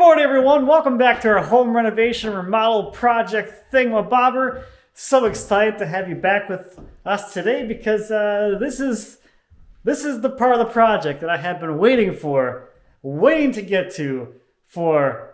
morning, everyone. Welcome back to our home renovation remodel project thingamabobber. So excited to have you back with us today because this is the part of the project that I have been waiting to get to for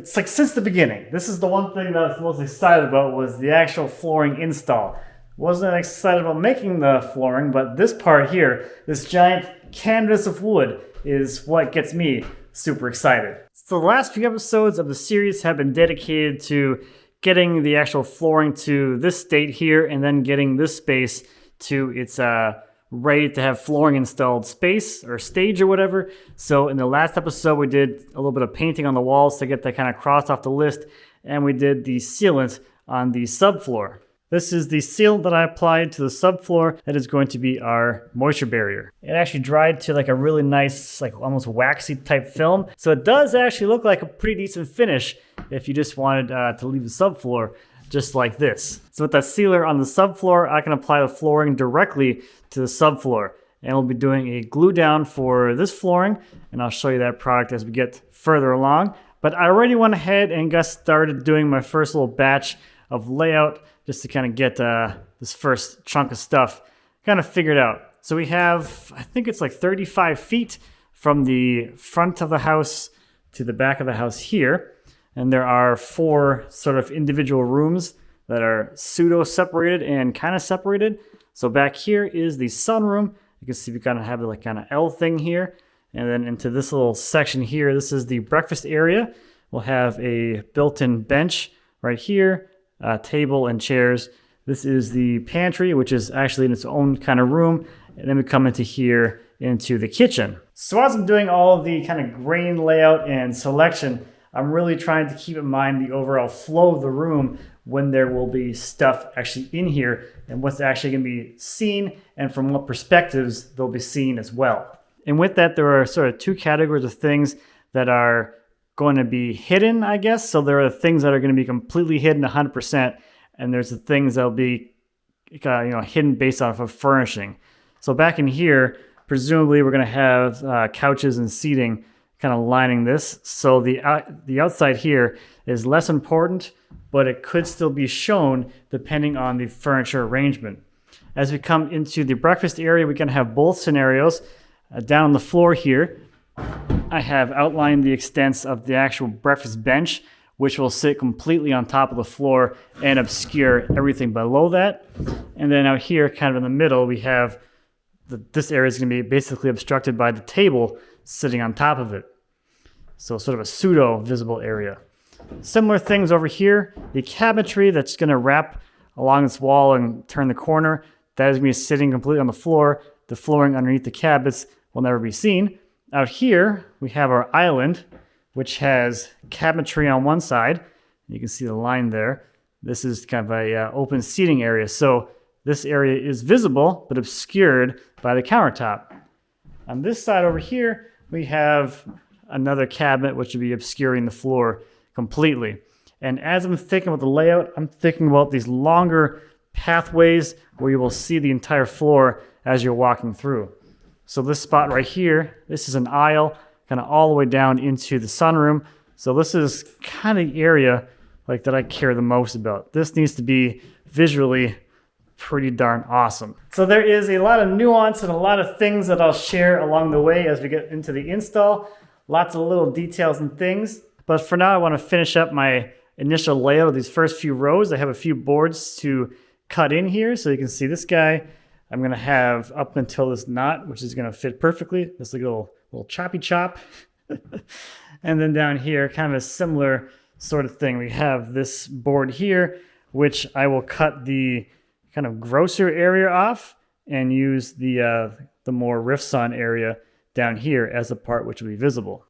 since the beginning. This is the one thing that I was most excited about was the actual flooring install. Wasn't excited about making the flooring, but this part here, this giant canvas of wood, is what gets me super excited. So the last few episodes of the series have been dedicated to getting the actual flooring to this state here and then getting this space to its ready to have flooring installed space or stage or whatever. So in the last episode we did a little bit of painting on the walls to get that kind of crossed off the list, and we did the sealant on the subfloor. This is the sealant that I applied to the subfloor that is going to be our moisture barrier. It actually dried to like a really nice, like almost waxy type film. So it does actually look like a pretty decent finish if you just wanted to leave the subfloor just like this. So with that sealer on the subfloor, I can apply the flooring directly to the subfloor. And we'll be doing a glue down for this flooring, and I'll show you that product as we get further along. But I already went ahead and got started doing my first little batch of layout just to kind of get this first chunk of stuff kind of figured out. So we have, I think it's like 35 feet from the front of the house to the back of the house here. And there are 4 sort of individual rooms that are pseudo-separated and kind of separated. So back here is the sunroom. You can see we kind of have the like kind of L thing here. And then into this little section here, this is the breakfast area. We'll have a built-in bench right here. Table and chairs. This is the pantry, which is actually in its own kind of room. And then we come into here into the kitchen. So as I'm doing all of the kind of grain layout and selection, I'm really trying to keep in mind the overall flow of the room when there will be stuff actually in here and what's actually going to be seen and from what perspectives they'll be seen as well. And with that, there are sort of 2 categories of things that are going to be hidden, I guess. So there are things that are going to be completely hidden 100%, and there's the things that'll be hidden based off of furnishing. So back in here, presumably we're going to have couches and seating kind of lining this. So the outside here is less important, but it could still be shown depending on the furniture arrangement. As we come into the breakfast area, we can have both scenarios. Down on the floor here, I have outlined the extents of the actual breakfast bench, which will sit completely on top of the floor and obscure everything below that. And then out here, kind of in the middle, we have this area is going to be basically obstructed by the table sitting on top of it. So sort of a pseudo-visible area. Similar things over here. The cabinetry that's going to wrap along this wall and turn the corner, that is going to be sitting completely on the floor. The flooring underneath the cabinets will never be seen. Out here, we have our island, which has cabinetry on one side. You can see the line there. This is kind of a open seating area. So this area is visible, but obscured by the countertop. On this side over here, we have another cabinet, which will be obscuring the floor completely. And as I'm thinking about the layout, I'm thinking about these longer pathways where you will see the entire floor as you're walking through. So this spot right here, this is an aisle kind of all the way down into the sunroom. So this is kind of the area like that I care the most about. This needs to be visually pretty darn awesome. So there is a lot of nuance and a lot of things that I'll share along the way as we get into the install. Lots of little details and things. But for now, I want to finish up my initial layout of these first few rows. I have a few boards to cut in here. So you can see this guy I'm going to have up until this knot, which is going to fit perfectly. This little choppy chop. And then down here, kind of a similar sort of thing. We have this board here, which I will cut the kind of grosser area off and use the more riffs on area down here as the part which will be visible.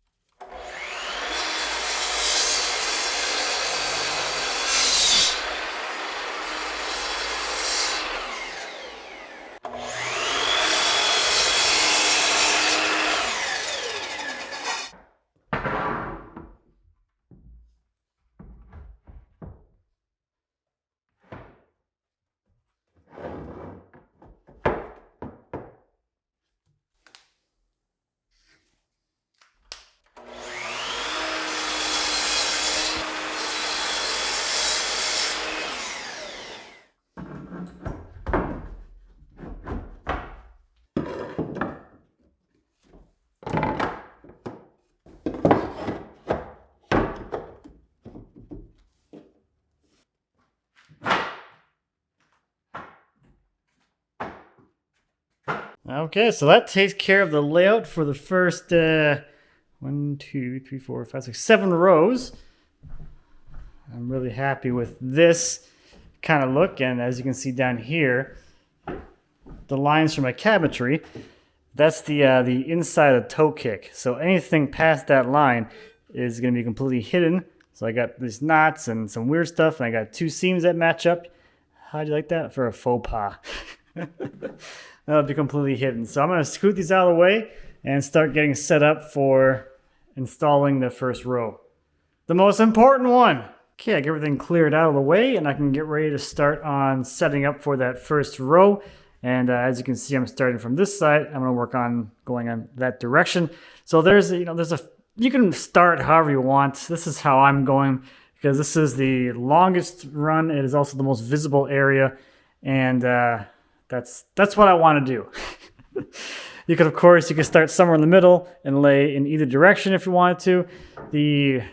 Okay, so that takes care of the layout for the first 1, 2, 3, 4, 5, 6, 7 rows. I'm really happy with this kind of look, and as you can see down here, the lines from my cabinetry, that's the inside of the toe kick. So anything past that line is going to be completely hidden. So I got these knots and some weird stuff, and I got 2 seams that match up. How'd you like that for a faux pas? That'll be completely hidden. So I'm going to scoot these out of the way and start getting set up for installing the first row. The most important one. Okay, I get everything cleared out of the way, and I can get ready to start on setting up for that first row. And as you can see, I'm starting from this side. I'm going to work on going on that direction. So you can start however you want. This is how I'm going because this is the longest run. It is also the most visible area, and that's what I want to do. You could start somewhere in the middle and lay in either direction if you wanted to.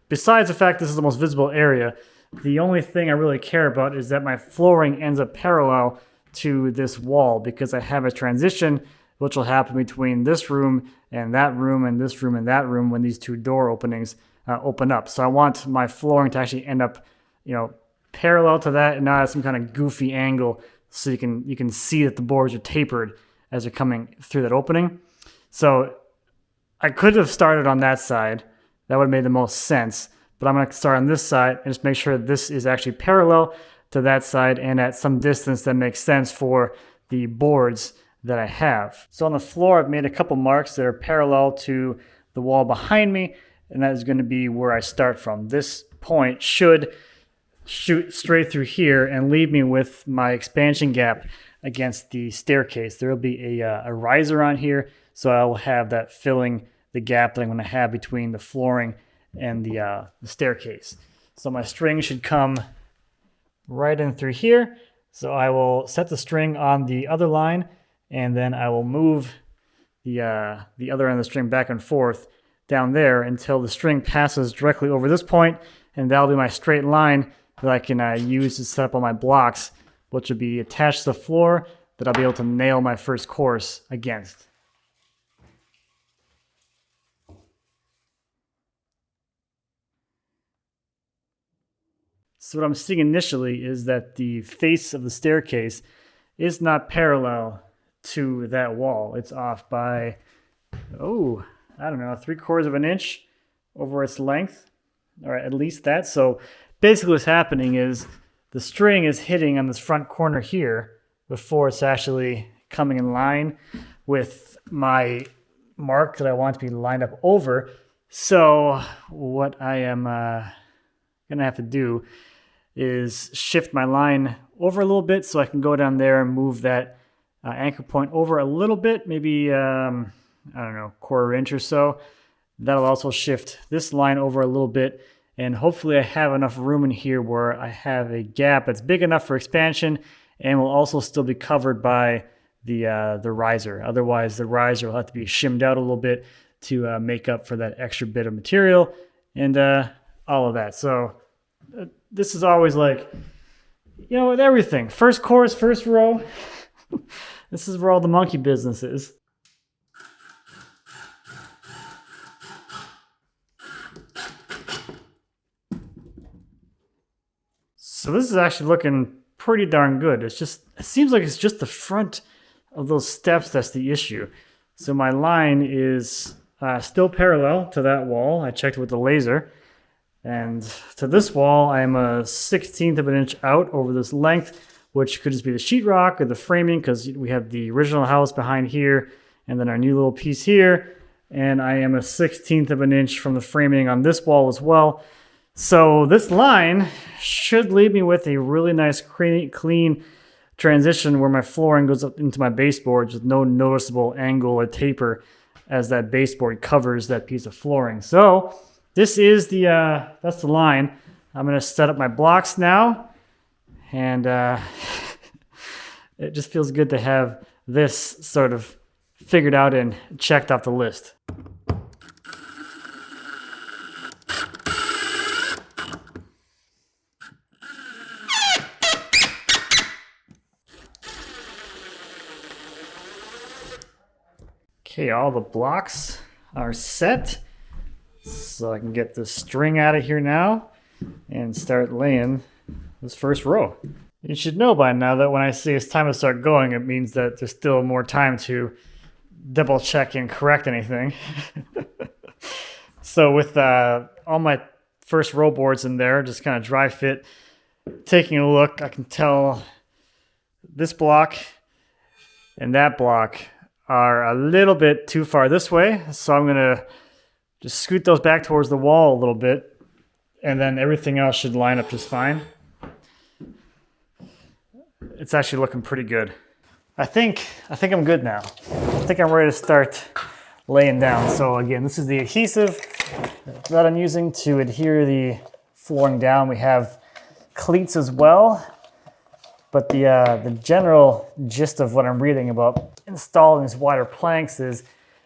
Besides the fact this is the most visible area, the only thing I really care about is that my flooring ends up parallel to this wall because I have a transition which will happen between this room and that room and this room and that room when these 2 door openings open up. So I want my flooring to actually end up, parallel to that and not at some kind of goofy angle so you can see that the boards are tapered as they're coming through that opening. So I could have started on that side. That would have made the most sense. But I'm going to start on this side and just make sure this is actually parallel to that side and at some distance that makes sense for the boards that I have. So on the floor, I've made a couple marks that are parallel to the wall behind me, and that is going to be where I start from. This point should shoot straight through here and leave me with my expansion gap against the staircase. There will be a riser on here, so I will have that filling the gap that I'm going to have between the flooring and the staircase. So my string should come right in through here. So I will set the string on the other line, and then I will move the other end of the string back and forth down there until the string passes directly over this point, and that'll be my straight line that I can use to set up all my blocks, which will be attached to the floor that I'll be able to nail my first course against. So what I'm seeing initially is that the face of the staircase is not parallel to that wall. It's off by, I don't know, 3/4 of an inch over its length, or at least that. So basically what's happening is the string is hitting on this front corner here before it's actually coming in line with my mark that I want to be lined up over. So what I am going to have to do is shift my line over a little bit so I can go down there and move that anchor point over a little bit, maybe, I don't know, 1/4 inch or so. That'll also shift this line over a little bit, and hopefully I have enough room in here where I have a gap that's big enough for expansion and will also still be covered by the riser. Otherwise, the riser will have to be shimmed out a little bit to make up for that extra bit of material and all of that. So this is always like, with everything. First course, first row. This is where all the monkey business is. So this is actually looking pretty darn good. It seems like it's just the front of those steps that's the issue. So my line is still parallel to that wall. I checked with the laser. And to this wall, I'm a 1/16 of an inch out over this length, which could just be the sheetrock or the framing, because we have the original house behind here and then our new little piece here. And I am a 1/16 of an inch from the framing on this wall as well. So this line should leave me with a really nice clean transition where my flooring goes up into my baseboards with no noticeable angle or taper as that baseboard covers that piece of flooring. So this is that's the line. I'm going to set up my blocks now, and it just feels good to have this sort of figured out and checked off the list. Okay, all the blocks are set. So I can get the string out of here now and start laying this first row. You should know by now that when I say it's time to start going, it means that there's still more time to double check and correct anything. So with all my first row boards in there, just kind of dry fit, taking a look, I can tell this block and that block are a little bit too far this way. So I'm gonna just scoot those back towards the wall a little bit, and then everything else should line up just fine. It's actually looking pretty good. I think I'm good now. I think I'm ready to start laying down. So again, this is the adhesive that I'm using to adhere the flooring down. We have cleats as well, but the general gist of what I'm reading about installing these wider planks is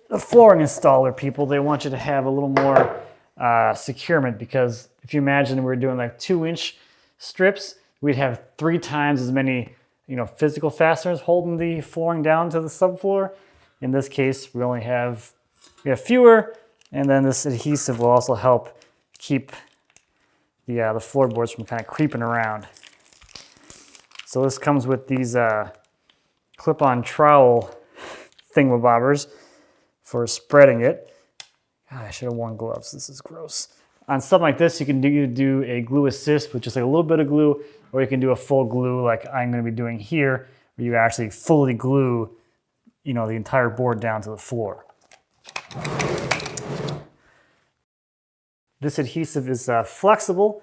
the flooring installer people, they want you to have a little more securement, because if you imagine we're doing like 2-inch strips, we'd have 3 times as many physical fasteners holding the flooring down to the subfloor. In this case, we have fewer, and then this adhesive will also help keep the floorboards from kind of creeping around. So this comes with these clip-on trowel thingamabobbers for spreading it. God, I should have worn gloves. This is gross. On something like this, you can do a glue assist with just like a little bit of glue, or you can do a full glue like I'm going to be doing here, where you actually fully glue, the entire board down to the floor. This adhesive is flexible,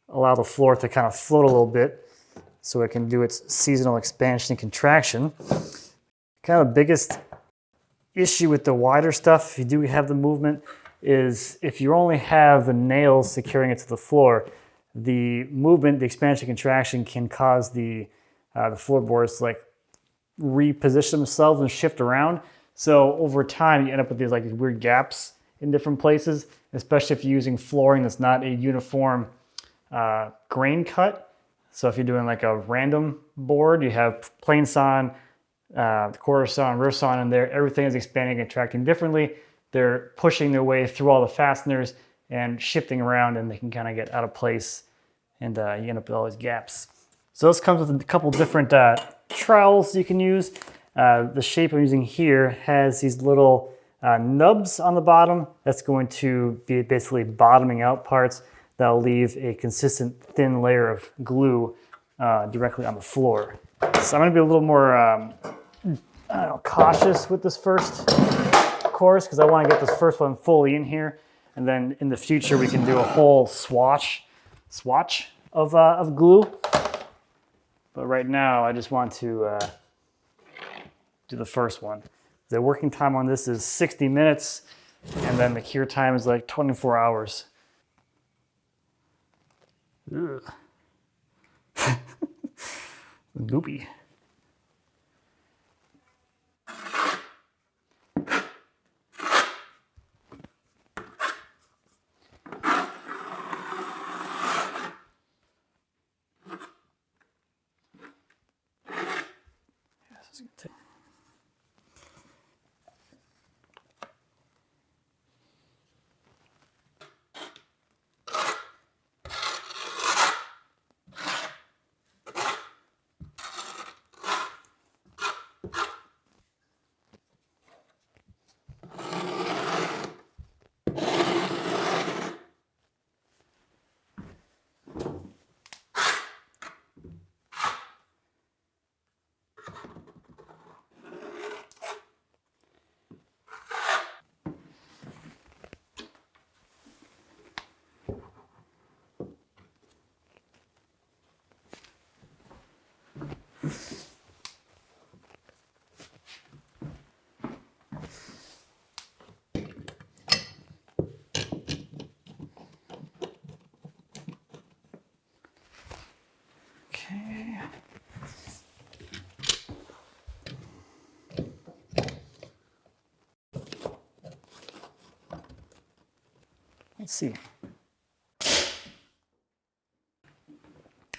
allow the floor to kind of float a little bit so it can do its seasonal expansion and contraction. Kind of the biggest issue with the wider stuff, if you do have the movement, is if you only have the nails securing it to the floor, the movement, the expansion contraction can cause the floorboards to like reposition themselves and shift around. So over time, you end up with these weird gaps in different places, especially if you're using flooring that's not a uniform grain cut. So if you're doing like a random board, you have plain sawn, quarter sawn, rear sawn in there, everything is expanding and contracting differently. They're pushing their way through all the fasteners and shifting around, and they can kind of get out of place, and you end up with all these gaps. So this comes with a couple different trowels you can use. The shape I'm using here has these little nubs on the bottom. That's going to be basically bottoming out parts that'll leave a consistent thin layer of glue directly on the floor. So I'm going to be a little more cautious with this first course, because I want to get this first one fully in here, and then in the future we can do a whole swatch of glue. But right now I just want to do the first one. The working time on this is 60 minutes, and then the cure time is like 24 hours. Ugh. Goopy. Okay. Let's see.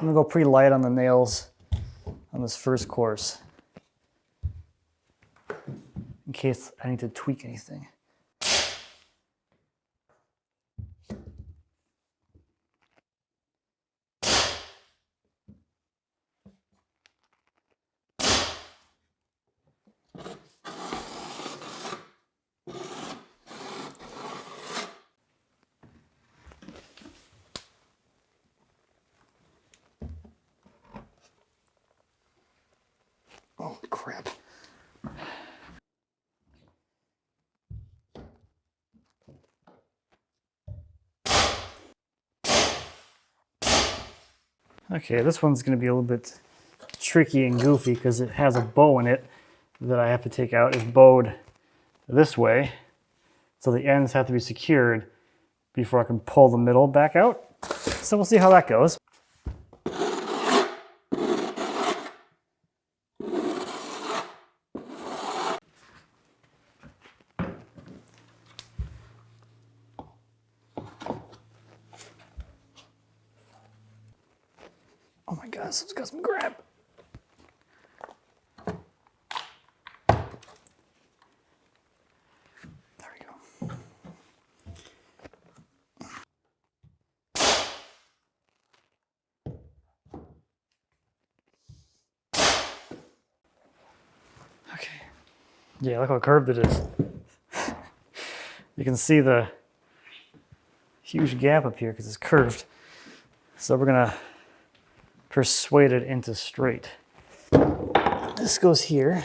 I'm gonna go pretty light on the nails on this first course. In case I need to tweak anything. Oh, crap. Okay, this one's going to be a little bit tricky and goofy because it has a bow in it that I have to take out. It's bowed this way, so the ends have to be secured before I can pull the middle back out. So we'll see how that goes. Oh my gosh, it's got some grab. There we go. Okay. Yeah, look how curved it is. You can see the huge gap up here because it's curved. So we're gonna persuade it into straight. This goes here.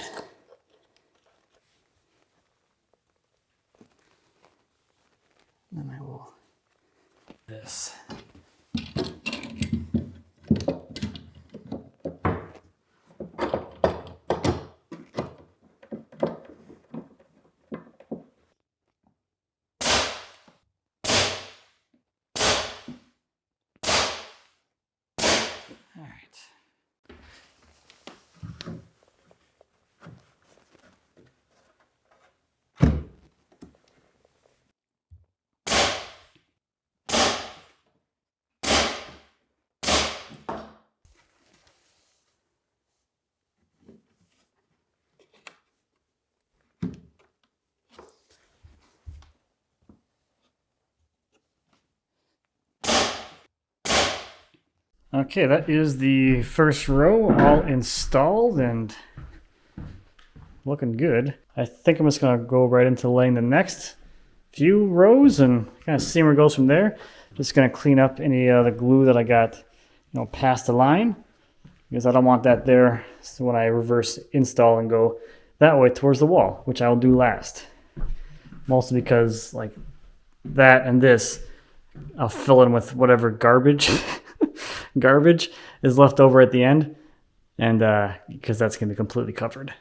And I will this. All right. Okay, that is the first row all installed and looking good. I think I'm just gonna go right into laying the next few rows and kind of see where it goes from there. Just gonna clean up any of the glue that I got, past the line because I don't want that there. So when I reverse install and go that way towards the wall, which I'll do last. Mostly because like that and this, I'll fill in with whatever garbage is left over at the end, and because that's going to be completely covered.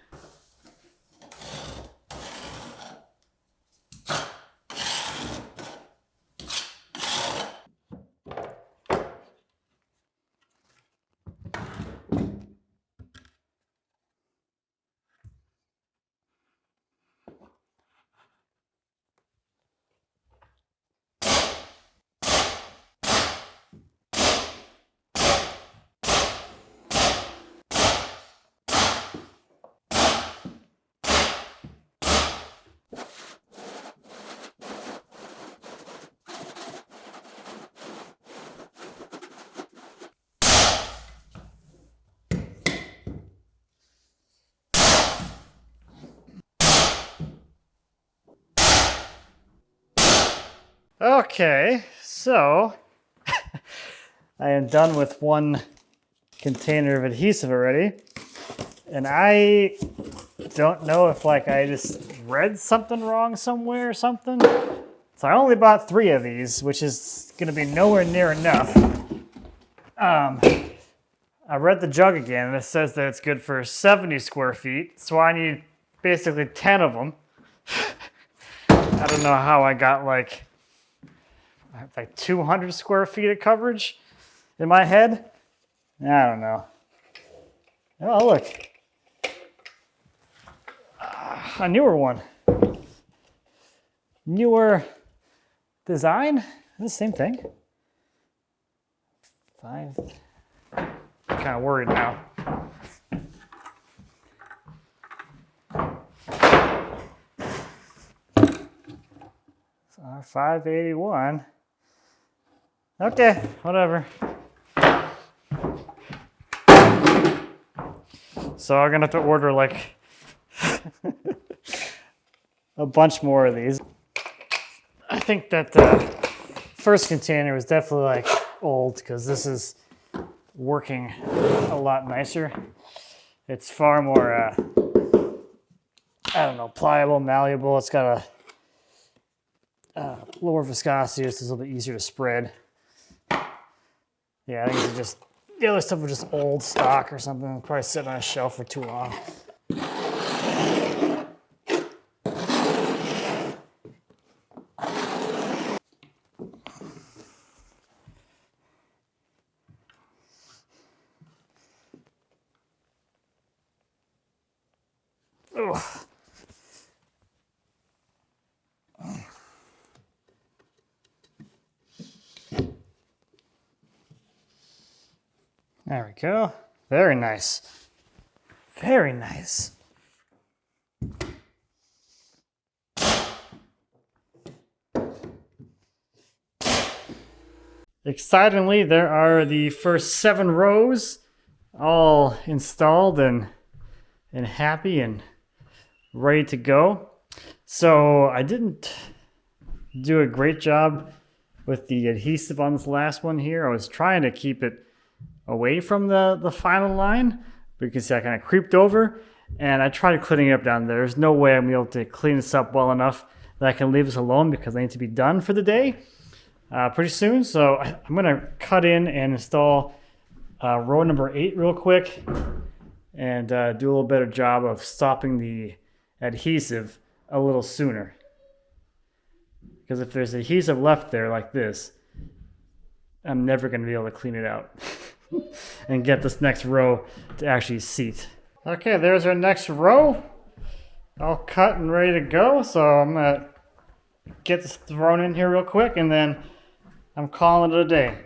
Okay, so I am done with one container of adhesive already, and I don't know if I just read something wrong somewhere or something. So I only bought 3 of these, which is going to be nowhere near enough. I read the jug again, and it says that it's good for 70 square feet, so I need basically 10 of them. I don't know how I got like 200 square feet of coverage in my head. I don't know. Oh, look. A newer one. Newer design. The same thing. 5. I'm kind of worried now. 581. Okay, whatever. So I'm gonna have to order like a bunch more of these. I think that the first container was definitely like old because this is working a lot nicer. It's far more, I don't know, pliable, malleable. It's got a lower viscosity. This is a little bit easier to spread. Yeah, I think it's just, the other stuff was just old stock or something. Probably sitting on a shelf for too long. Ugh. There we go. Very nice. Very nice. Excitingly, there are the first 7 rows all installed and happy and ready to go. So I didn't do a great job with the adhesive on this last one here. I was trying to keep it away from the final line, but you can see I kind of creeped over and I tried cleaning it up down there. There's no way I'm able to clean this up well enough that I can leave this alone because I need to be done for the day pretty soon. So I'm gonna cut in and install row number 8 real quick and do a little better job of stopping the adhesive a little sooner. Because if there's adhesive left there like this, I'm never gonna be able to clean it out. And get this next row to actually seat. Okay, there's our next row. All cut and ready to go. So I'm gonna get this thrown in here real quick and then I'm calling it a day.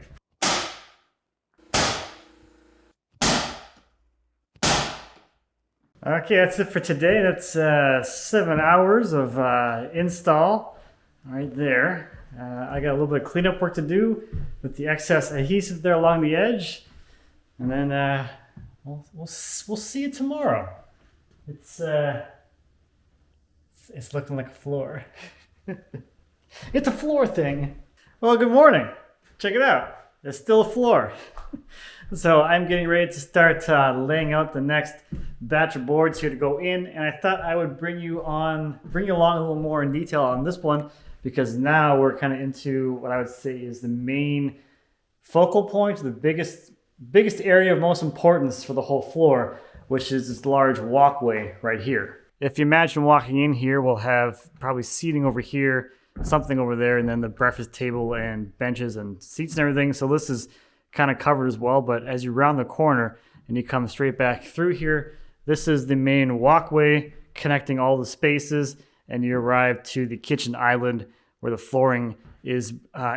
Okay, that's it for today. That's 7 hours of install right there. I got a little bit of cleanup work to do with the excess adhesive there along the edge. And then we'll see you tomorrow. It's looking like a floor. It's a floor thing. Well, good morning. Check it out. It's still a floor. So I'm getting ready to start laying out the next batch of boards here to go in, and I thought I would bring you along a little more in detail on this one because now we're kind of into what I would say is the main focal point, the biggest area of most importance for the whole floor, which is this large walkway right here. If you imagine walking in here, we'll have probably seating over here, something over there, and then the breakfast table and benches and seats and everything. So this is kind of covered as well, but as you round the corner and you come straight back through here, this is the main walkway connecting all the spaces, and you arrive to the kitchen island where the flooring is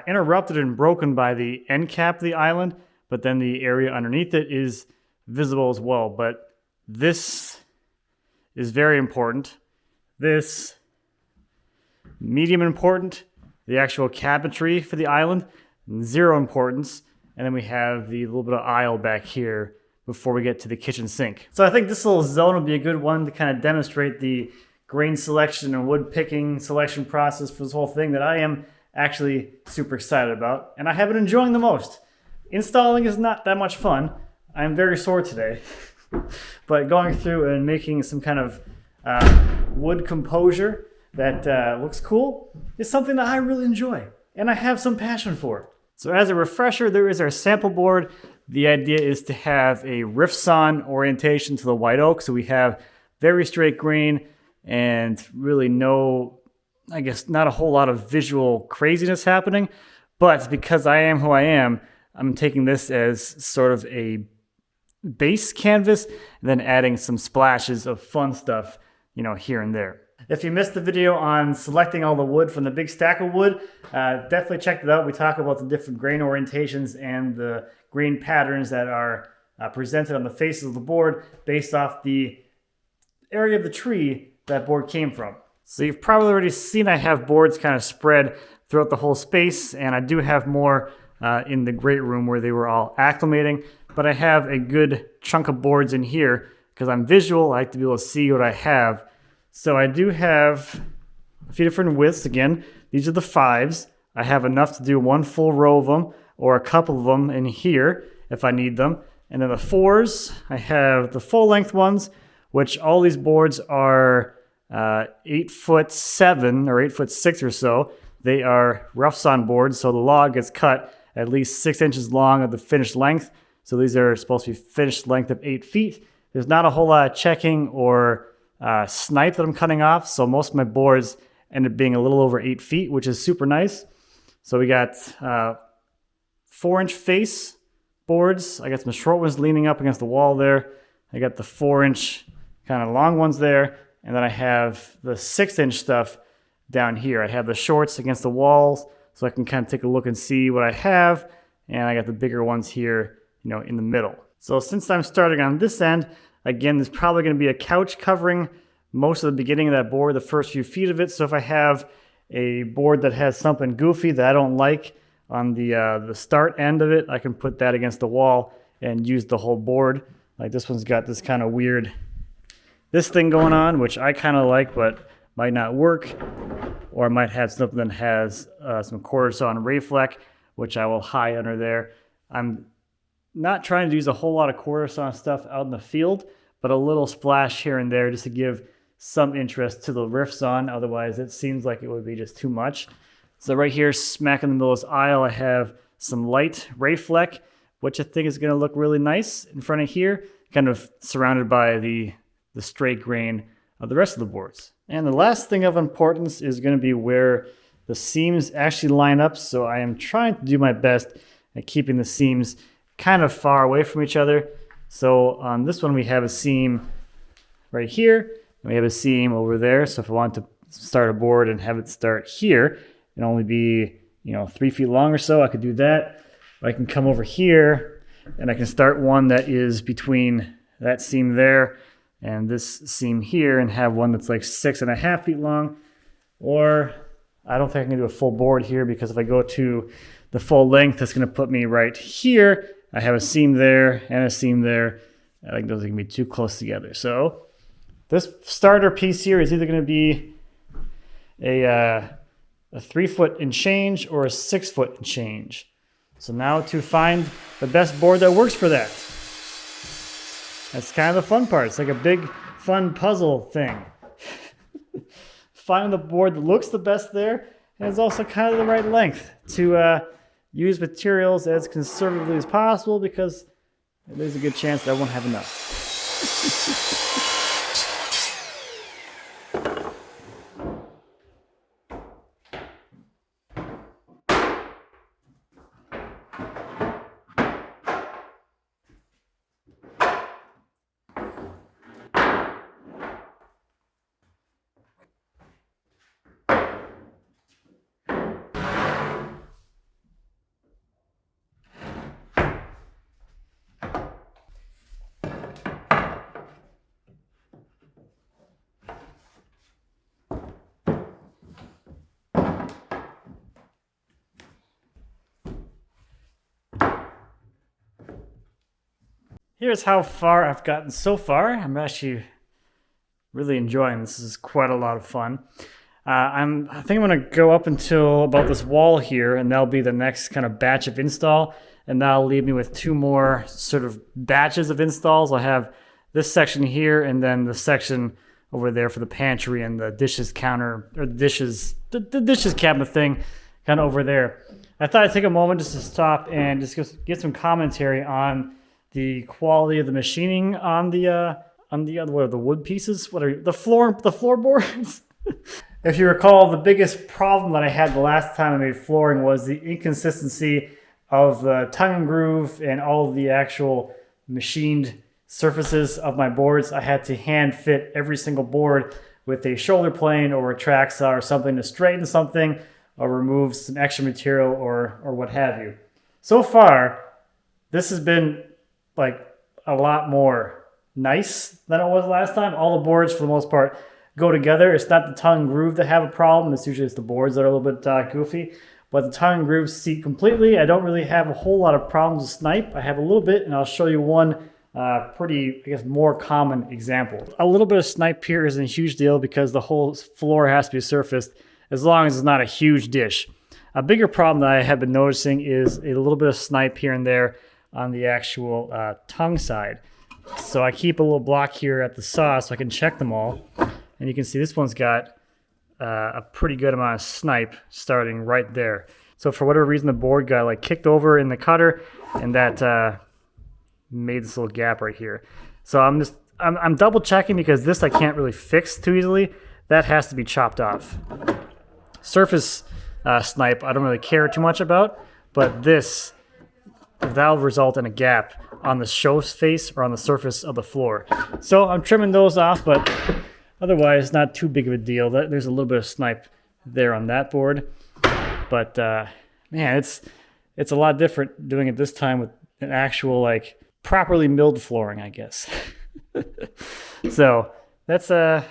interrupted and broken by the end cap of the island, but then the area underneath it is visible as well. But this is very important. This, medium important. The actual cabinetry for the island, 0 importance. And then we have the little bit of aisle back here before we get to the kitchen sink. So I think this little zone would be a good one to kind of demonstrate the grain selection and wood picking selection process for this whole thing that I am actually super excited about. And I have been enjoying the most. Installing is not that much fun. I'm very sore today. But going through and making some kind of wood composure that looks cool is something that I really enjoy. And I have some passion for. So as a refresher, there is our sample board. The idea is to have a rift-sawn orientation to the white oak. So we have very straight grain and really no, I guess, not a whole lot of visual craziness happening. But because I am who I am, I'm taking this as sort of a base canvas and then adding some splashes of fun stuff, here and there. If you missed the video on selecting all the wood from the big stack of wood, definitely check it out. We talk about the different grain orientations and the grain patterns that are presented on the faces of the board based off the area of the tree that board came from. So you've probably already seen I have boards kind of spread throughout the whole space, and I do have more in the great room where they were all acclimating, but I have a good chunk of boards in here because I'm visual. I like to be able to see what I have. So I do have a few different widths. Again, these are the 5s. I have enough to do one full row of them or a couple of them in here if I need them. And then the 4s, I have the full length ones, which all these boards are 8'7" or 8'6" or so. They are rough sawn boards, so the log gets cut at least 6 inches long of the finished length. So these are supposed to be finished length of 8 feet. There's not a whole lot of checking or snipe that I'm cutting off, so most of my boards end up being a little over 8 feet, which is super nice. So we got 4-inch face boards. I got some short ones leaning up against the wall there. I got the 4-inch kind of long ones there, and then I have the 6-inch stuff down here. I have the shorts against the walls, so I can kind of take a look and see what I have, and I got the bigger ones here, in the middle. So since I'm starting on this end, again, there's probably going to be a couch covering most of the beginning of that board, the first few feet of it. So if I have a board that has something goofy that I don't like on the start end of it, I can put that against the wall and use the whole board. Like this one's got this kind of weird, this thing going on, which I kind of like, but might not work. Or I might have something that has some quarter sawn Rayfleck, which I will hide under there. I'm not trying to use a whole lot of quarter sawn stuff out in the field, but a little splash here and there just to give some interest to the riff sawn. Otherwise, it seems like it would be just too much. So right here, smack in the middle of this aisle, I have some light Rayfleck, which I think is going to look really nice in front of here, kind of surrounded by the straight grain of the rest of the boards. And the last thing of importance is going to be where the seams actually line up. So I am trying to do my best at keeping the seams kind of far away from each other. So on this one, we have a seam right here, and we have a seam over there. So if I want to start a board and have it start here and only be, 3 feet long or so, I could do that. I can come over here and I can start one that is between that seam there and this seam here and have one that's like 6.5 feet long. Or I don't think I can do a full board here because if I go to the full length, that's going to put me right here. I have a seam there and a seam there. I think those are going to be too close together. So this starter piece here is either going to be a 3 foot and change or a 6 foot and change. So now to find the best board that works for that. That's kind of the fun part. It's like a big fun puzzle thing. Find the board that looks the best there and is also kind of the right length to use materials as conservatively as possible because there's a good chance that I won't have enough. Here's how far I've gotten so far. I'm actually really enjoying this. This is quite a lot of fun. I think I'm going to go up until about this wall here, and that'll be the next kind of batch of install. And that'll leave me with 2 more sort of batches of installs. I'll have this section here, and then the section over there for the pantry and the dishes counter, or the dishes cabinet thing, kind of over there. I thought I'd take a moment just to stop and just get some commentary on the quality of the machining on the other, what are the wood pieces? What are the floorboards? If you recall, the biggest problem that I had the last time I made flooring was the inconsistency of the tongue and groove and all of the actual machined surfaces of my boards. I had to hand fit every single board with a shoulder plane or a track saw or something to straighten something or remove some extra material or what have you. So far, this has been like a lot more nice than it was last time. All the boards, for the most part, go together. It's not the tongue and groove that have a problem. It's usually the boards that are a little bit goofy. But the tongue and grooves seat completely. I don't really have a whole lot of problems with snipe. I have a little bit, and I'll show you one pretty, I guess, more common example. A little bit of snipe here isn't a huge deal because the whole floor has to be surfaced as long as it's not a huge dish. A bigger problem that I have been noticing is a little bit of snipe here and there on the actual tongue side. So I keep a little block here at the saw so I can check them all. And you can see this one's got a pretty good amount of snipe starting right there. So for whatever reason, the board got like kicked over in the cutter, and that made this little gap right here. So I'm double checking because this I can't really fix too easily. That has to be chopped off. Surface snipe I don't really care too much about, but that'll result in a gap on the show face or on the surface of the floor. So I'm trimming those off, but otherwise not too big of a deal. There's a little bit of snipe there on that board, but man, it's a lot different doing it this time with an actual like properly milled flooring, I guess. So that's where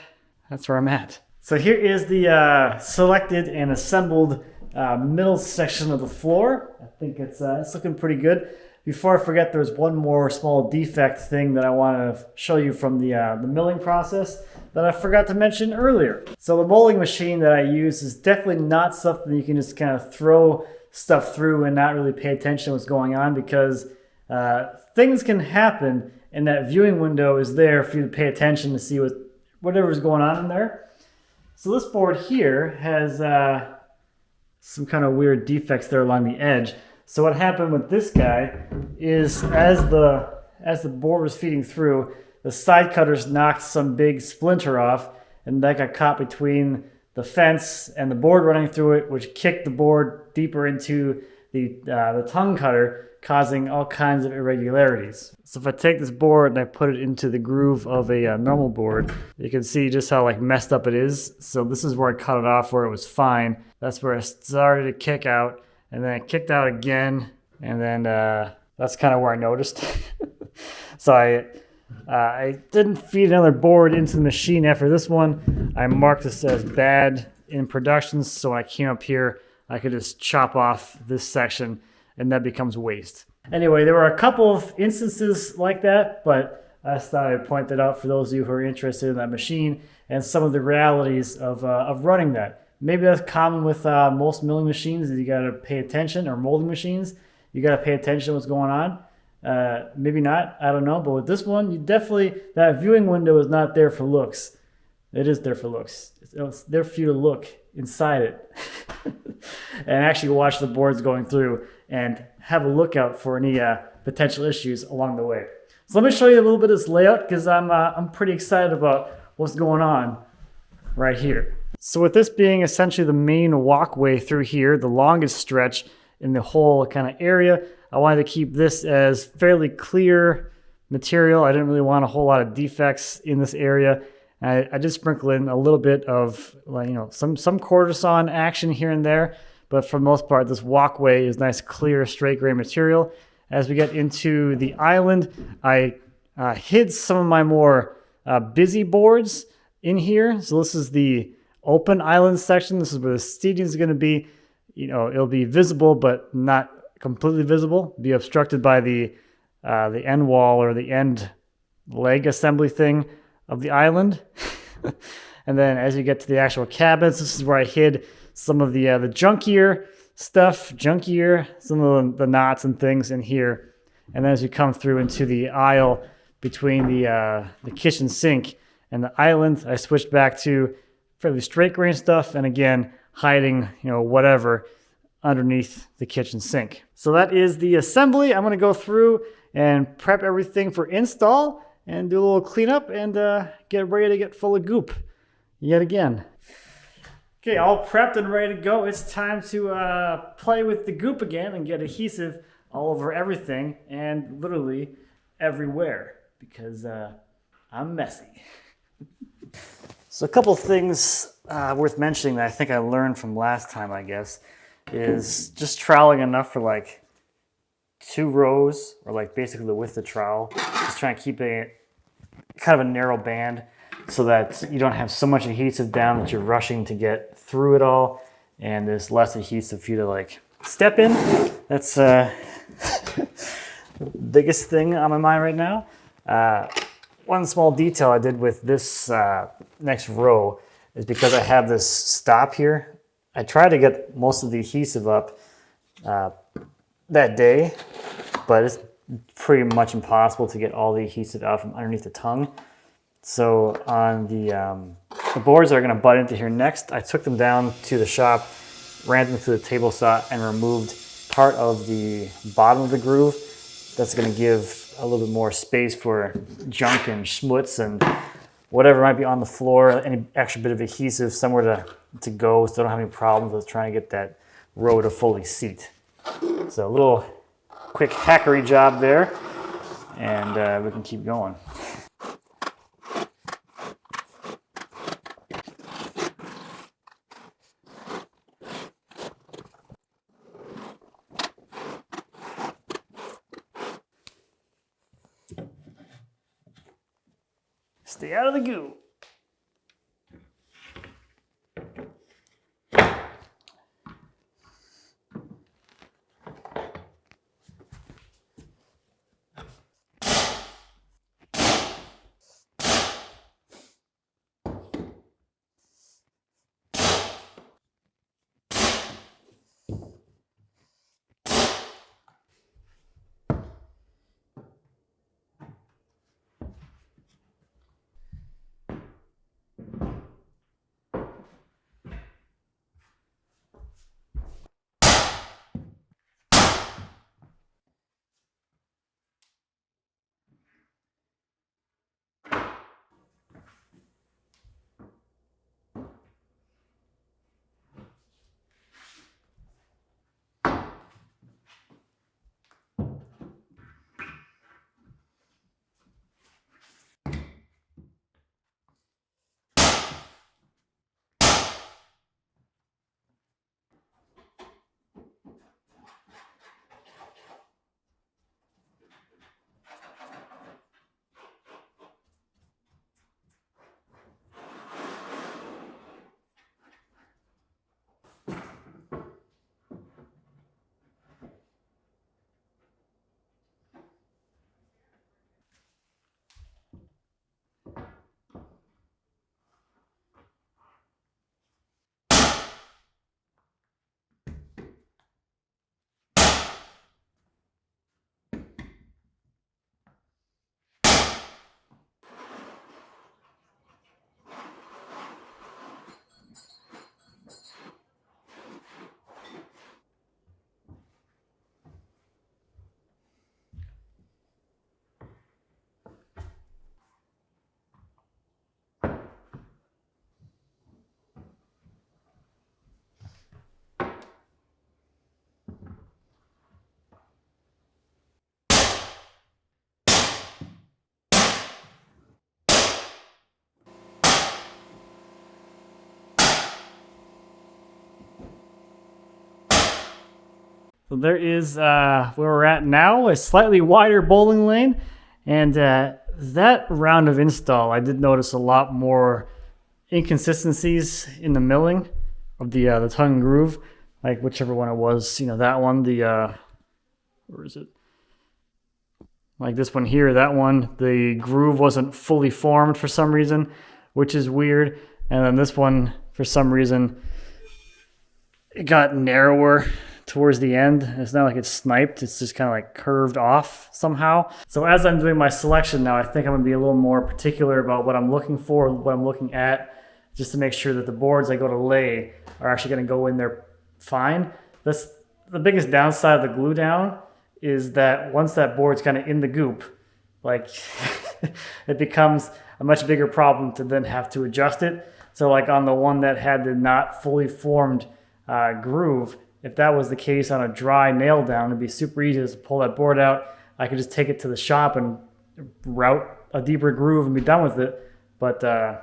I'm at. So here is the selected and assembled middle section of the floor. I think it's looking pretty good. Before I forget, there's one more small defect thing that I want to show you from the milling process that I forgot to mention earlier. So the molding machine that I use is definitely not something you can just kind of throw stuff through and not really pay attention to what's going on, because things can happen and that viewing window is there for you to pay attention to see whatever's going on in there. So this board here has some kind of weird defects there along the edge. So what happened with this guy is as the board was feeding through, the side cutters knocked some big splinter off, and that got caught between the fence and the board running through it, which kicked the board deeper into the tongue cutter, causing all kinds of irregularities. So if I take this board and I put it into the groove of a normal board, you can see just how like messed up it is. So this is where I cut it off where it was fine. That's where it started to kick out, and then it kicked out again, and then that's kind of where I noticed. So I didn't feed another board into the machine after this one. I marked this as bad in production, so when I came up here, I could just chop off this section, and that becomes waste. Anyway, there were a couple of instances like that, but I just thought I'd point that out for those of you who are interested in that machine and some of the realities of running that. Maybe that's common with most milling machines, is you got to pay attention, or molding machines, you got to pay attention to what's going on. Maybe not, I don't know, but with this one, that viewing window is not there for looks. It is there for looks. It's there for you to look inside it and actually watch the boards going through and have a look out for any potential issues along the way. So let me show you a little bit of this layout, because I'm pretty excited about what's going on right here. So with this being essentially the main walkway through here, the longest stretch in the whole kind of area, I wanted to keep this as fairly clear material. I didn't really want a whole lot of defects in this area. I just sprinkle in a little bit of, some quarter sawn action here and there, but for the most part, this walkway is nice, clear, straight grain material. As we get into the island, I hid some of my more busy boards in here. So this is the open island section. This is where the seating is going to be. It'll be visible, but not completely visible. Be obstructed by the end wall or the end leg assembly thing of the island. And then as you get to the actual cabins, this is where I hid some of the junkier stuff, some of the knots and things in here. And then as you come through into the aisle between the kitchen sink and the island, I switched back to fairly straight grain stuff, and again, hiding, whatever underneath the kitchen sink. So that is the assembly. I'm going to go through and prep everything for install and do a little cleanup and get ready to get full of goop yet again. Okay, all prepped and ready to go. It's time to play with the goop again and get adhesive all over everything and literally everywhere, because I'm messy. So a couple things worth mentioning that I think I learned from last time, I guess, is just troweling enough for like 2 rows, or like basically the width of the trowel. Just trying to keep a kind of a narrow band, so that you don't have so much adhesive down that you're rushing to get through it all, and there's less adhesive for you to like step in. That's the biggest thing on my mind right now. One small detail I did with this next row is because I have this stop here. I tried to get most of the adhesive up that day, but it's pretty much impossible to get all the adhesive out from underneath the tongue. So on the boards that are going to butt into here next, I took them down to the shop, ran them through the table saw, and removed part of the bottom of the groove. That's going to give a little bit more space for junk and schmutz and whatever might be on the floor, any extra bit of adhesive, somewhere to go, so I don't have any problems with trying to get that row to fully seat. So a little quick hackery job there, and we can keep going. Stay out of the goo. So there is where we're at now, a slightly wider bowling lane. And that round of install, I did notice a lot more inconsistencies in the milling of the tongue and groove, like whichever one it was, that one, where is it? Like this one here, that one, the groove wasn't fully formed for some reason, which is weird. And then this one, for some reason, it got narrower towards the end. It's not like it's sniped, it's just kind of like curved off somehow. So as I'm doing my selection now, I think I'm gonna be a little more particular about what I'm looking for, what I'm looking at, just to make sure that the boards I go to lay are actually gonna go in there fine. That's the biggest downside of the glue down, is that once that board's kind of in the goop, like it becomes a much bigger problem to then have to adjust it. So like on the one that had the not fully formed groove, if that was the case on a dry nail down, it'd be super easy to pull that board out. I could just take it to the shop and route a deeper groove and be done with it. But I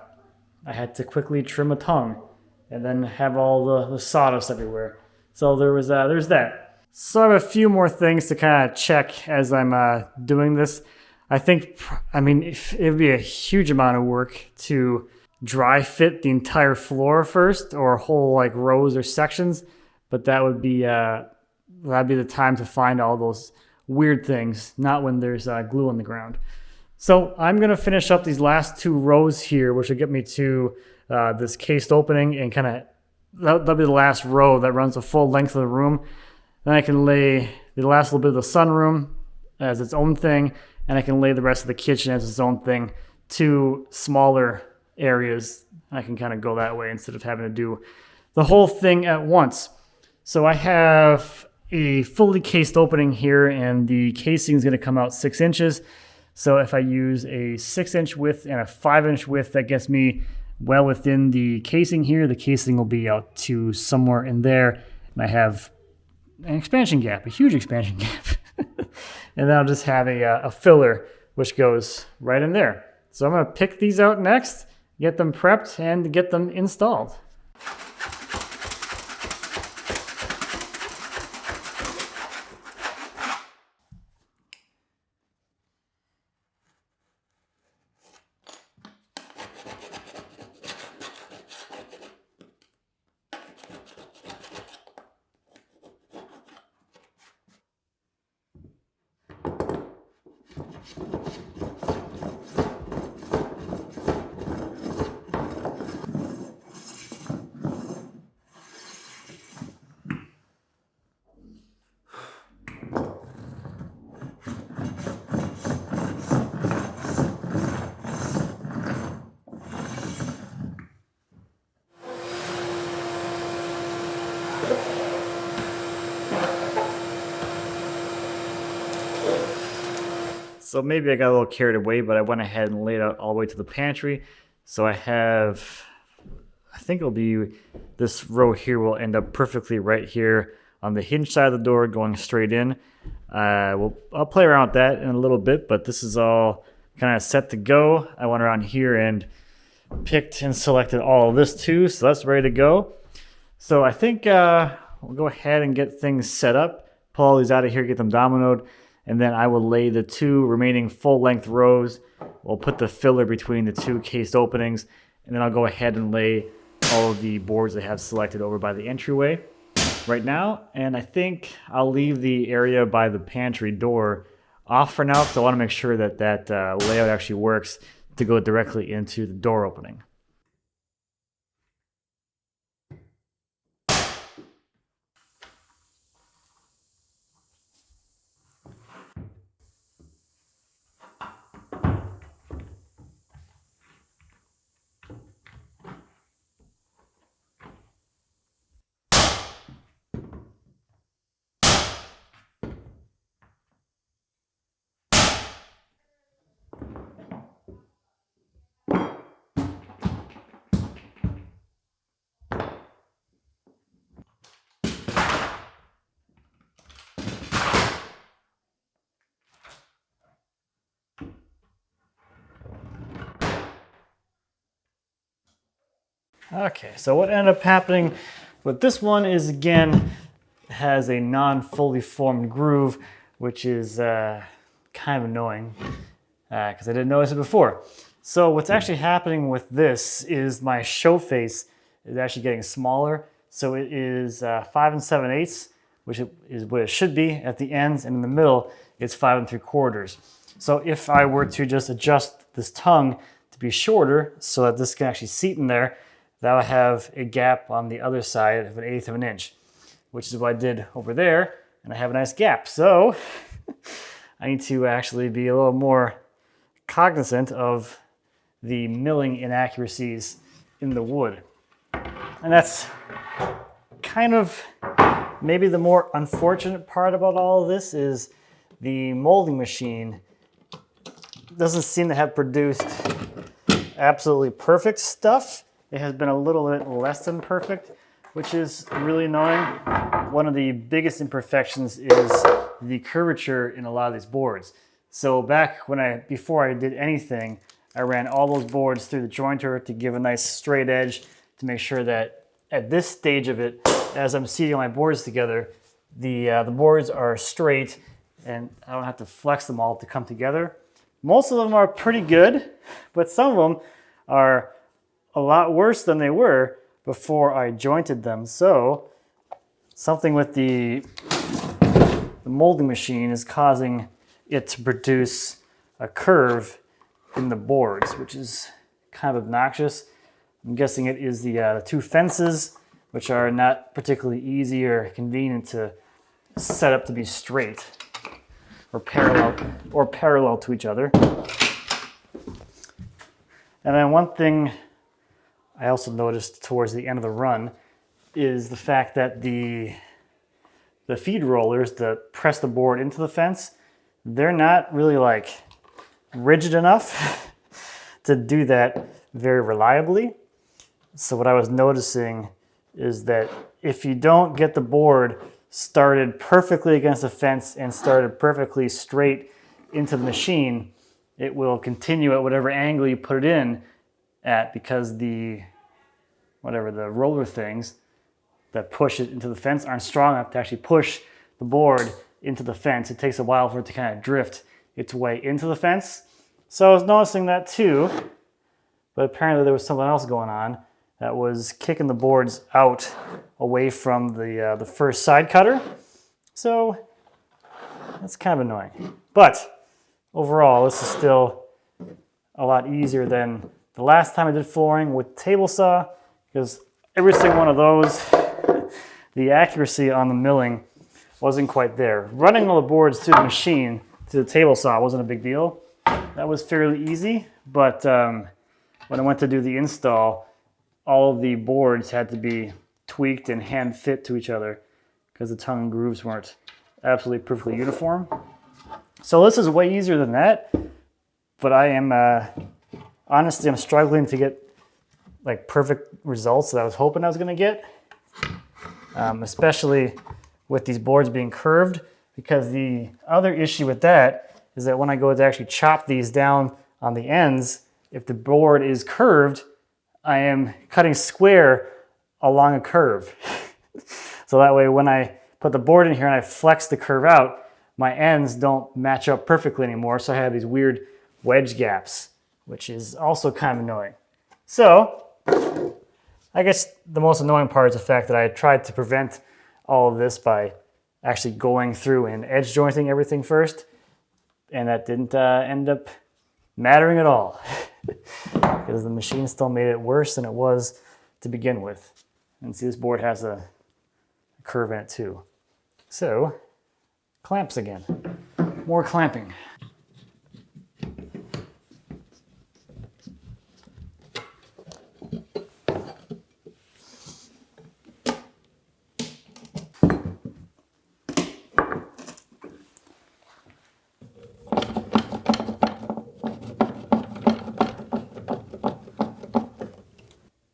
had to quickly trim a tongue and then have all the sawdust everywhere. So there's that. So I have a few more things to kind of check as I'm doing this. I mean, it would be a huge amount of work to dry fit the entire floor first, or whole like rows or sections, but that'd be the time to find all those weird things, not when there's glue on the ground. So I'm going to finish up these last 2 rows here, which will get me to this cased opening, and kind of that'll be the last row that runs the full length of the room. Then I can lay the last little bit of the sunroom as its own thing, and I can lay the rest of the kitchen as its own thing, 2 smaller areas. I can kind of go that way instead of having to do the whole thing at once. So I have a fully cased opening here, and the casing is going to come out 6 inches. So if I use a 6-inch width and a 5-inch width, that gets me well within the casing here. The casing will be out to somewhere in there, and I have an expansion gap, a huge expansion gap. And then I'll just have a filler which goes right in there. So I'm going to pick these out next, get them prepped, and get them installed. So maybe I got a little carried away, but I went ahead and laid out all the way to the pantry. So I think it'll be, this row here will end up perfectly right here on the hinge side of the door going straight in. I'll play around with that in a little bit, but this is all kind of set to go. I went around here and picked and selected all of this too, so that's ready to go. So I think we'll go ahead and get things set up, pull all these out of here, get them dominoed, and then I will lay the 2 remaining full-length rows. We'll put the filler between the 2 cased openings, and then I'll go ahead and lay all of the boards I have selected over by the entryway right now. And I think I'll leave the area by the pantry door off for now, because I want to make sure that layout actually works to go directly into the door opening. Okay, so what ended up happening with this one is, again, has a non-fully formed groove, which is kind of annoying because I didn't notice it before. So what's actually happening with this is my show face is actually getting smaller. So it is 5 7/8, which is what it should be at the ends, and in the middle it's 5 3/4. So if I were to just adjust this tongue to be shorter so that this can actually seat in there, that will have a gap on the other side of 1/8 of an inch, which is what I did over there, and I have a nice gap. So I need to actually be a little more cognizant of the milling inaccuracies in the wood. And that's kind of maybe the more unfortunate part about all of this is the molding machine doesn't seem to have produced absolutely perfect stuff. It has been a little bit less than perfect, which is really annoying. One of the biggest imperfections is the curvature in a lot of these boards. So back before I did anything, I ran all those boards through the jointer to give a nice straight edge to make sure that at this stage of it, as I'm seating my boards together, the boards are straight and I don't have to flex them all to come together. Most of them are pretty good, but some of them are a lot worse than they were before I jointed them. So something with the molding machine is causing it to produce a curve in the boards, which is kind of obnoxious. I'm guessing it is the two fences, which are not particularly easy or convenient to set up to be straight or parallel to each other. And then one thing I also noticed towards the end of the run is the fact that the feed rollers that press the board into the fence, they're not really like rigid enough to do that very reliably. So what I was noticing is that if you don't get the board started perfectly against the fence and started perfectly straight into the machine, it will continue at whatever angle you put it in at, because the roller things that push it into the fence aren't strong enough to actually push the board into the fence. It takes a while for it to kind of drift its way into the fence. So I was noticing that too, but apparently there was something else going on that was kicking the boards out away from the first side cutter. So that's kind of annoying. But overall, this is still a lot easier than the last time I did flooring with table saw, because every single one of those, the accuracy on the milling wasn't quite there. Running all the boards through the machine to the table saw wasn't a big deal. That was fairly easy, but when I went to do the install, all of the boards had to be tweaked and hand fit to each other because the tongue and grooves weren't absolutely perfectly uniform. So this is way easier than that, but I am honestly, I'm struggling to get like perfect results that I was hoping I was going to get, especially with these boards being curved, because the other issue with that is that when I go to actually chop these down on the ends, if the board is curved, I am cutting square along a curve. So that way when I put the board in here and I flex the curve out, my ends don't match up perfectly anymore, so I have these weird wedge gaps, which is also kind of annoying. So I guess the most annoying part is the fact that I tried to prevent all of this by actually going through and edge jointing everything first, and that didn't end up mattering at all because the machine still made it worse than it was to begin with. And see, this board has a curve in it too. So clamps again, more clamping.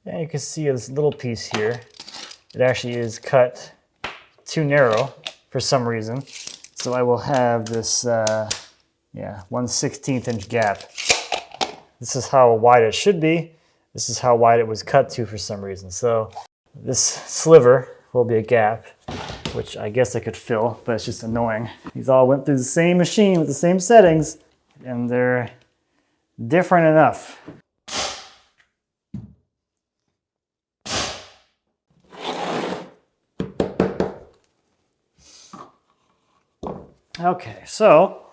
And you can see this little piece here, it actually is cut too narrow for some reason. So I will have this 1/16 inch gap. This is how wide it should be. This is how wide it was cut to for some reason. So this sliver will be a gap, which I guess I could fill, but it's just annoying. These all went through the same machine with the same settings, and they're different enough. Okay, so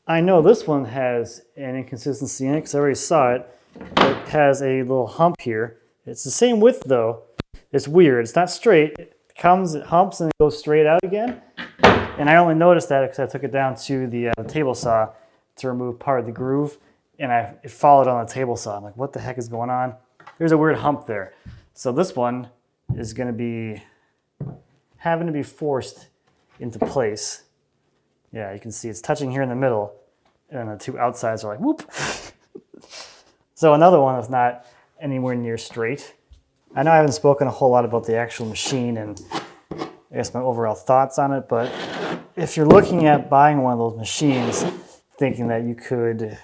I know this one has an inconsistency in it because I already saw it. It has a little hump here. It's the same width though. It's weird. It's not straight. It comes, it humps, and it goes straight out again. And I only noticed that because I took it down to the table saw to remove part of the groove, and it followed on the table saw. I'm like, what the heck is going on? There's a weird hump there. So this one is going to be having to be forced into place. Yeah, you can see it's touching here in the middle, and the two outsides are like, whoop. So another one that's not anywhere near straight. I know I haven't spoken a whole lot about the actual machine and I guess my overall thoughts on it, but if you're looking at buying one of those machines thinking that you could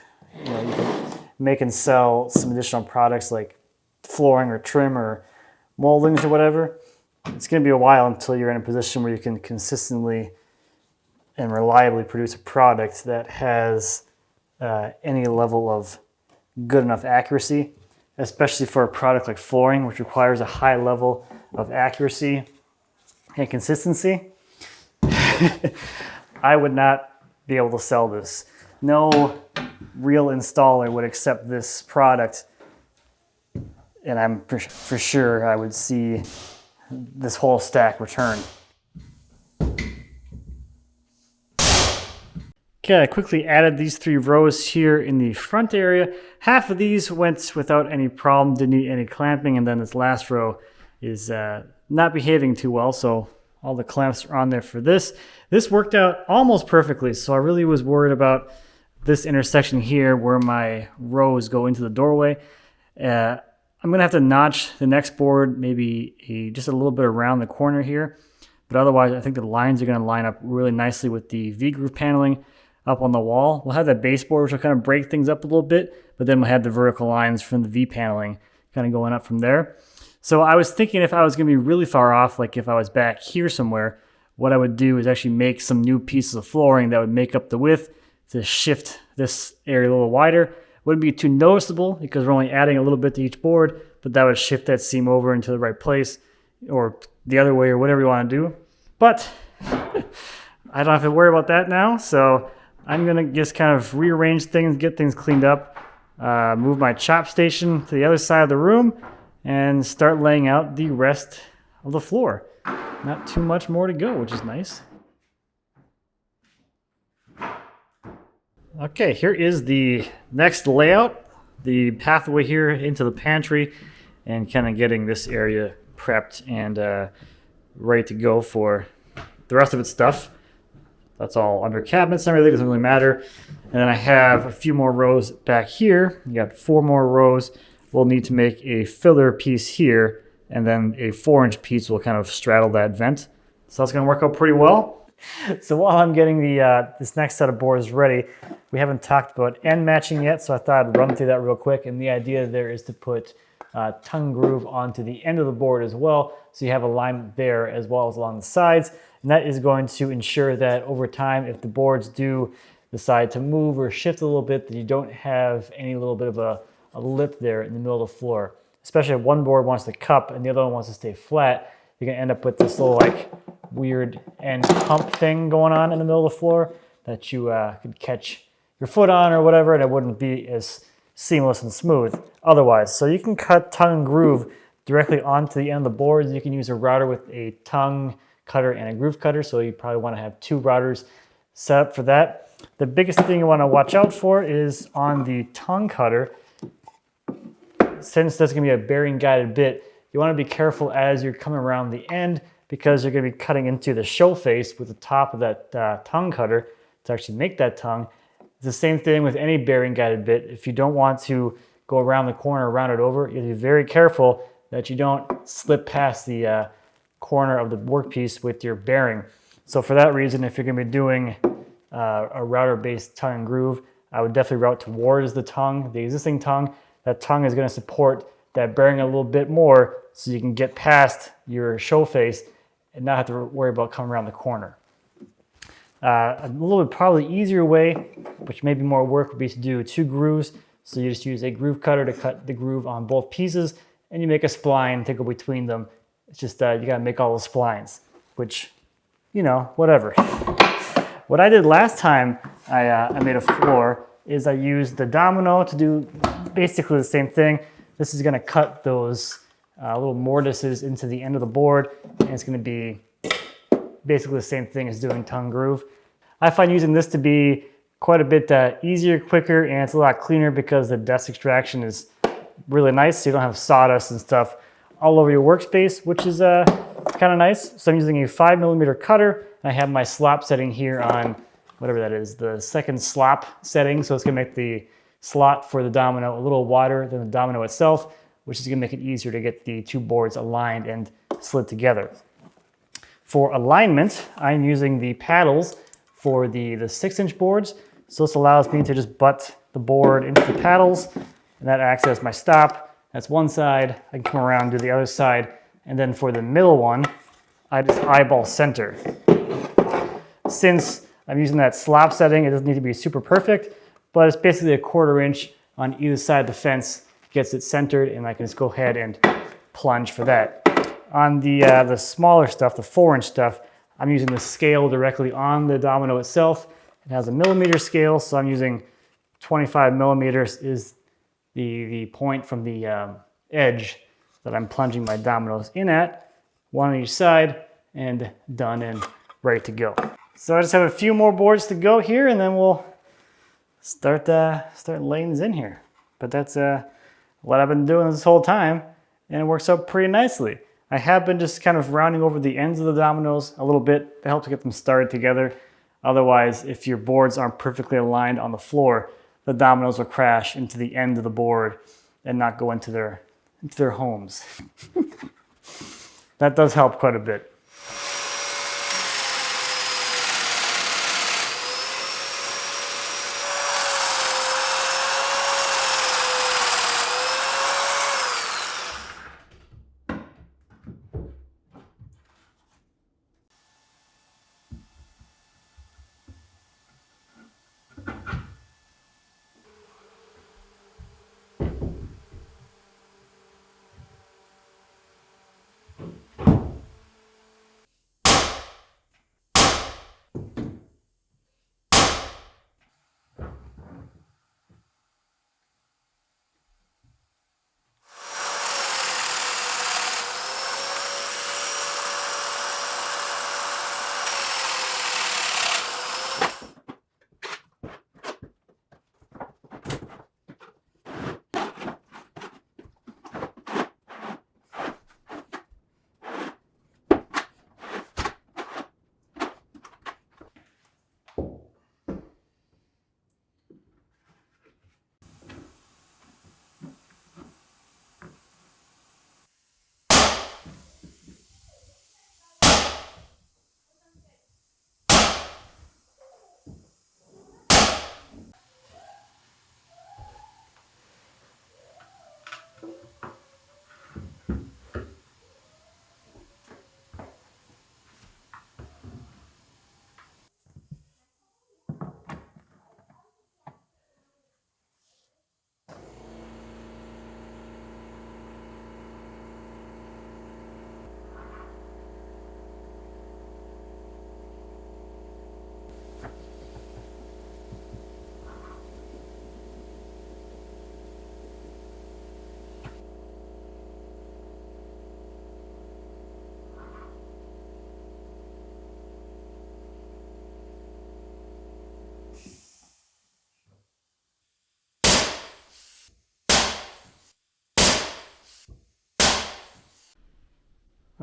make and sell some additional products like flooring or trim or moldings or whatever, it's going to be a while until you're in a position where you can consistently and reliably produce a product that has any level of good enough accuracy, especially for a product like flooring, which requires a high level of accuracy and consistency. I would not be able to sell this. No real installer would accept this product, and I'm for sure I would see this whole stack return. Okay, I quickly added these 3 rows here in the front area. Half of these went without any problem, didn't need any clamping, and then this last row is not behaving too well, so all the clamps are on there for this. This worked out almost perfectly, so I really was worried about this intersection here where my rows go into the doorway. I'm gonna have to notch the next board maybe just a little bit around the corner here, but otherwise I think the lines are gonna line up really nicely with the V-groove paneling up on the wall. We'll have that baseboard which will kind of break things up a little bit, but then we'll have the vertical lines from the V paneling kind of going up from there. So I was thinking if I was going to be really far off, like if I was back here somewhere, what I would do is actually make some new pieces of flooring that would make up the width to shift this area a little wider. Wouldn't be too noticeable because we're only adding a little bit to each board, but that would shift that seam over into the right place or the other way or whatever you want to do. But I don't have to worry about that now, so I'm going to just kind of rearrange things, get things cleaned up, move my chop station to the other side of the room, and start laying out the rest of the floor. Not too much more to go, which is nice. Okay, here is the next layout. The pathway here into the pantry and kind of getting this area prepped and ready to go for the rest of its stuff. That's all under cabinets and everything, doesn't really matter. And then I have a few more rows back here. You got 4 more rows. We'll need to make a filler piece here, and then a 4-inch piece will kind of straddle that vent. So that's gonna work out pretty well. So while I'm getting this next set of boards ready, we haven't talked about end matching yet, so I thought I'd run through that real quick. And the idea there is to put tongue groove onto the end of the board as well, so you have alignment there as well as along the sides. And that is going to ensure that over time, if the boards do decide to move or shift a little bit, that you don't have any little bit of a lip there in the middle of the floor. Especially if one board wants to cup and the other one wants to stay flat, you're gonna end up with this little like weird end hump thing going on in the middle of the floor that you could catch your foot on or whatever, and it wouldn't be as seamless and smooth otherwise. So you can cut tongue groove directly onto the end of the boards. You can use a router with a tongue cutter and a groove cutter, so you probably want to have 2 routers set up for that. The biggest thing you want to watch out for is on the tongue cutter. Since that's going to be a bearing guided bit, you want to be careful as you're coming around the end because you're going to be cutting into the show face with the top of that tongue cutter to actually make that tongue. It's the same thing with any bearing guided bit. If you don't want to go around the corner, round it over, you have to be very careful that you don't slip past the corner of the workpiece with your bearing. So for that reason, if you're going to be doing a router-based tongue and groove, I would definitely route towards the tongue, the existing tongue. That tongue is going to support that bearing a little bit more so you can get past your show face and not have to worry about coming around the corner. A little bit probably easier way, which may be more work, would be to do 2 grooves. So you just use a groove cutter to cut the groove on both pieces, and you make a spline to go between them. It's just you gotta make all the splines, which, you know, whatever. What I did last time I made a floor is I used the domino to do basically the same thing. This is gonna cut those little mortises into the end of the board, and it's gonna be basically the same thing as doing tongue groove. I find using this to be quite a bit easier, quicker, and it's a lot cleaner because the dust extraction is really nice, so you don't have sawdust and stuff all over your workspace, which is kind of nice. So I'm using a 5mm cutter, and I have my slop setting here on whatever that is, the second slop setting. So it's gonna make the slot for the domino a little wider than the domino itself, which is gonna make it easier to get the 2 boards aligned and slid together. For alignment, I'm using the paddles for the 6-inch boards. So this allows me to just butt the board into the paddles, and that acts as my stop. That's one side. I can come around to the other side. And then for the middle one, I just eyeball center. Since I'm using that slop setting, it doesn't need to be super perfect, but it's basically a 1/4 inch on either side of the fence, gets it centered, and I can just go ahead and plunge for that. On the smaller stuff, the 4-inch stuff, I'm using the scale directly on the domino itself. It has a millimeter scale, so I'm using 25 millimeters is the point from the edge that I'm plunging my dominoes in at, one on each side, and done and ready to go. So I just have a few more boards to go here, and then we'll start laying these in here. But that's what I've been doing this whole time, and it works out pretty nicely. I have been just kind of rounding over the ends of the dominoes a little bit to help to get them started together. Otherwise, if your boards aren't perfectly aligned on the floor, the dominoes will crash into the end of the board and not go into their homes. That does help quite a bit.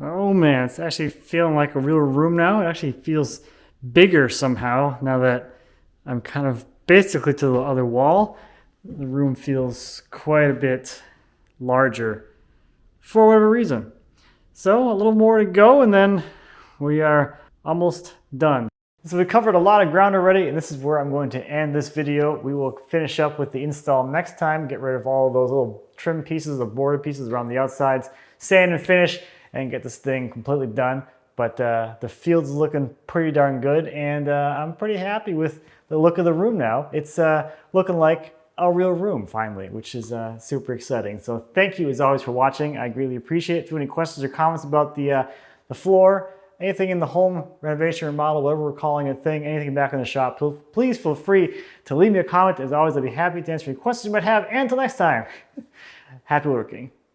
Oh man, it's actually feeling like a real room now. It actually feels bigger somehow now that I'm kind of basically to the other wall. The room feels quite a bit larger for whatever reason. So a little more to go and then we are almost done. So we covered a lot of ground already, and this is where I'm going to end this video. We will finish up with the install next time, get rid of all of those little trim pieces, the border pieces around the outsides, sand and finish, and get this thing completely done. But the field's looking pretty darn good, and I'm pretty happy with the look of the room now. It's looking like a real room finally, which is super exciting. So thank you as always for watching. I greatly appreciate it. If you have any questions or comments about the floor, anything in the home renovation remodel, whatever we're calling a thing, anything back in the shop, please feel free to leave me a comment. As always, I'll be happy to answer any questions you might have. And until next time, happy woodworking.